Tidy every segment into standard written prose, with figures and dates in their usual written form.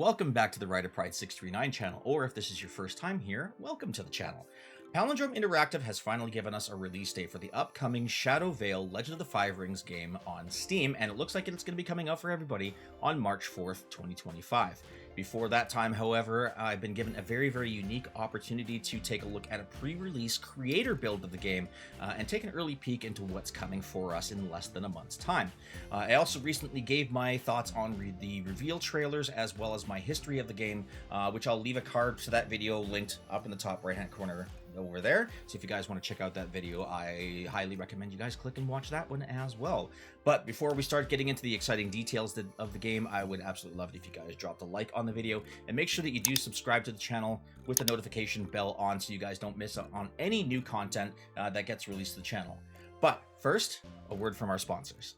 welcome back to the Rider Pride 639 channel, or if this is your first time here, welcome to the channel. Palindrome Interactive has finally given us a release date for the upcoming Shadowveil Legend of the Five Rings game on Steam, and it looks like it's going to be coming out for everybody on March 4th, 2025. Before that time, however, I've been given a very unique opportunity to take a look at a pre-release creator build of the game and take an early peek into what's coming for us in less than a month's time. I also recently gave my thoughts on the reveal trailers as well as my history of the game, which I'll leave a card to that video linked up in the top right hand corner over there. So if you guys want to check out that video, I highly recommend you guys click and watch that one as well. But before we start getting into the exciting details of the game, I would absolutely love it if you guys dropped a like on the video and make sure that you do subscribe to the channel with the notification bell on so you guys don't miss out on any new content that gets released to the channel. But first, a word from our sponsors.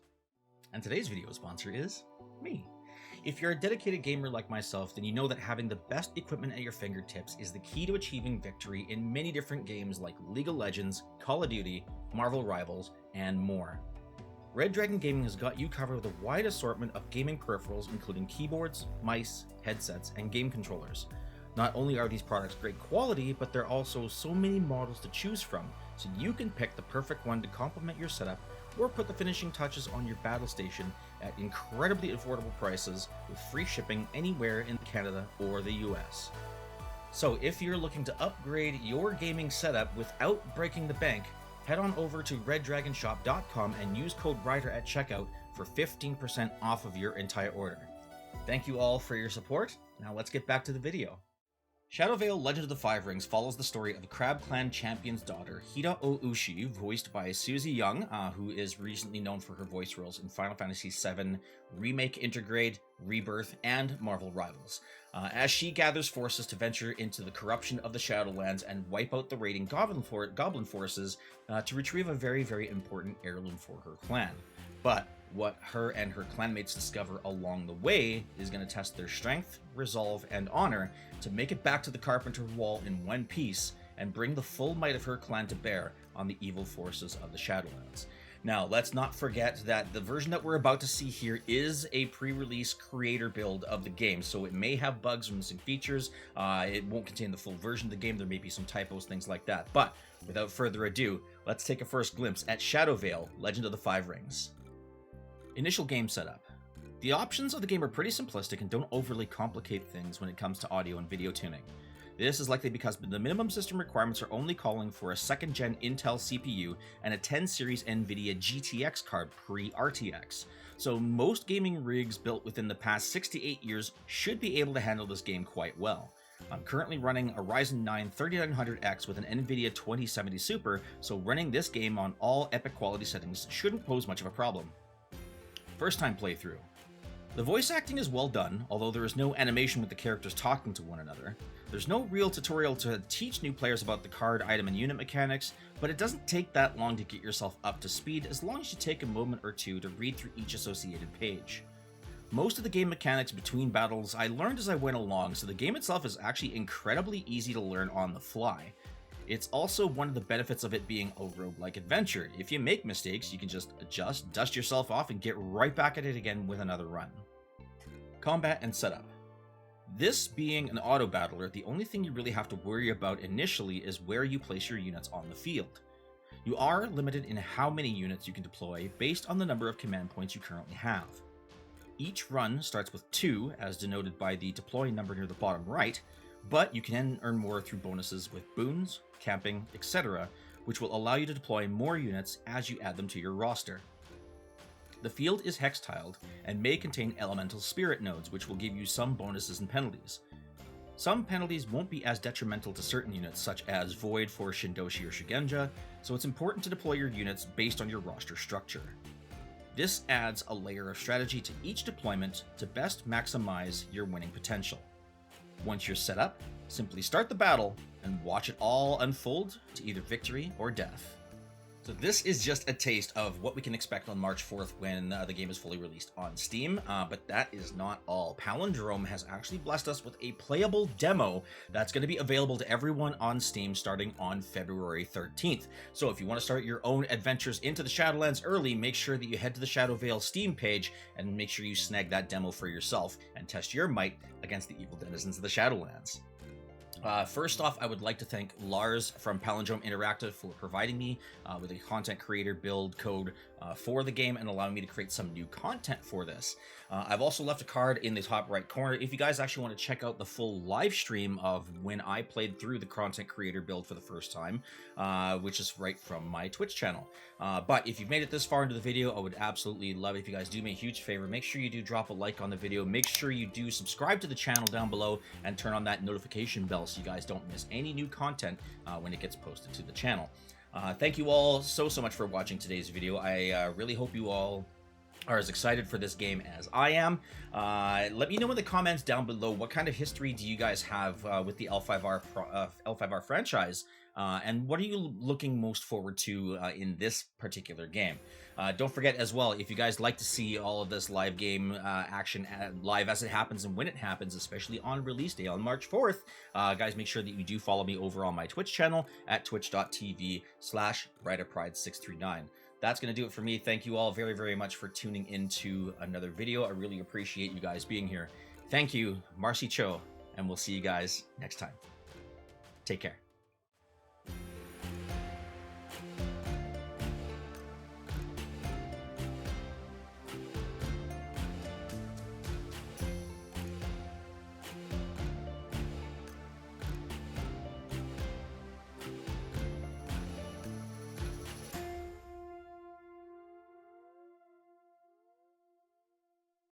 And today's video sponsor is me. If you're a dedicated gamer like myself, then you know that having the best equipment at your fingertips is the key to achieving victory in many different games like League of Legends, Call of Duty, Marvel Rivals, and more. Red Dragon Gaming has got you covered with a wide assortment of gaming peripherals, including keyboards, mice, headsets, and game controllers. Not only are these products great quality, but there are also so many models to choose from, so you can pick the perfect one to complement your setup or put the finishing touches on your battle station at incredibly affordable prices with free shipping anywhere in Canada or the US. So if you're looking to upgrade your gaming setup without breaking the bank, head on over to reddragonshop.com and use code RIDER at checkout for 15% off of your entire order. Thank you all for your support. Now let's get back to the video. Shadowveil Legend of the Five Rings follows the story of the Crab Clan champion's daughter, Hida O-Ushi, voiced by Susie Young, who is recently known for her voice roles in Final Fantasy VII Remake, Intergrade, Rebirth, and Marvel Rivals. As she gathers forces to venture into the corruption of the Shadowlands and wipe out the raiding goblin forces to retrieve a very important heirloom for her clan. But what her and her clanmates discover along the way is going to test their strength, resolve, and honor to make it back to the Carpenter Wall in one piece and bring the full might of her clan to bear on the evil forces of the Shadowlands. Now, let's not forget that the version that we're about to see here is a pre-release creator build of the game, so it may have bugs or missing features. It won't contain the full version of the game. There may be some typos, things like that. But without further ado, let's take a first glimpse at Shadowveil Legend of the Five Rings. Initial game setup. The options of the game are pretty simplistic and don't overly complicate things when it comes to audio and video tuning. This is likely because the minimum system requirements are only calling for a 2nd gen Intel CPU and a 10 series NVIDIA GTX card pre-RTX. So most gaming rigs built within the past 6 to 8 years should be able to handle this game quite well. I'm currently running a Ryzen 9 3900X with an NVIDIA 2070 Super, so running this game on all epic quality settings shouldn't pose much of a problem. First time playthrough. The voice acting is well done, although there is no animation with the characters talking to one another. There's no real tutorial to teach new players about the card, item, and unit mechanics, but it doesn't take that long to get yourself up to speed as long as you take a moment or two to read through each associated page. Most of the game mechanics between battles I learned as I went along, so the game itself is actually incredibly easy to learn on the fly. It's also one of the benefits of it being a roguelike adventure. If you make mistakes, you can just adjust, dust yourself off, and get right back at it again with another run. Combat and setup. This being an auto battler, the only thing you really have to worry about initially is where you place your units on the field. You are limited in how many units you can deploy based on the number of command points you currently have. Each run starts with 2, as denoted by the deploy number near the bottom right, but you can earn more through bonuses with boons, camping, etc., which will allow you to deploy more units as you add them to your roster. The field is hex-tiled and may contain elemental spirit nodes, which will give you some bonuses and penalties. Some penalties won't be as detrimental to certain units, such as Void for Shindoshi or Shigenja, so it's important to deploy your units based on your roster structure. This adds a layer of strategy to each deployment to best maximize your winning potential. Once you're set up, simply start the battle and watch it all unfold to either victory or death. So this is just a taste of what we can expect on March 4th when the game is fully released on Steam, but that is not all. Palindrome has actually blessed us with a playable demo that's going to be available to everyone on Steam starting on February 13th. So if you want to start your own adventures into the Shadowlands early, make sure that you head to the Shadowveil Steam page and make sure you snag that demo for yourself and test your might against the evil denizens of the Shadowlands. First off, I would like to thank Lars from Palindrome Interactive for providing me with a content creator build code for the game and allowing me to create some new content for this. I've also left a card in the top right corner if you guys actually want to check out the full live stream of when I played through the content creator build for the first time, which is right from my Twitch channel. But if you've made it this far into the video, I would absolutely love it if you guys do me a huge favor. Make sure you do drop a like on the video. Make sure you do subscribe to the channel down below and turn on that notification bell so you guys don't miss any new content when it gets posted to the channel. Thank you all so much for watching today's video. I really hope you all are as excited for this game as I am. Let me know in the comments down below what kind of history do you guys have with the L5R franchise, and what are you looking most forward to in this particular game? Don't forget as well, if you guys like to see all of this live game action live as it happens and when it happens, especially on release day on March 4th, guys, make sure that you do follow me over on my Twitch channel at twitch.tv/RiderPride639. That's going to do it for me. Thank you all very much for tuning into another video. I really appreciate you guys being here. Thank you, Marcy Cho, and we'll see you guys next time. Take care.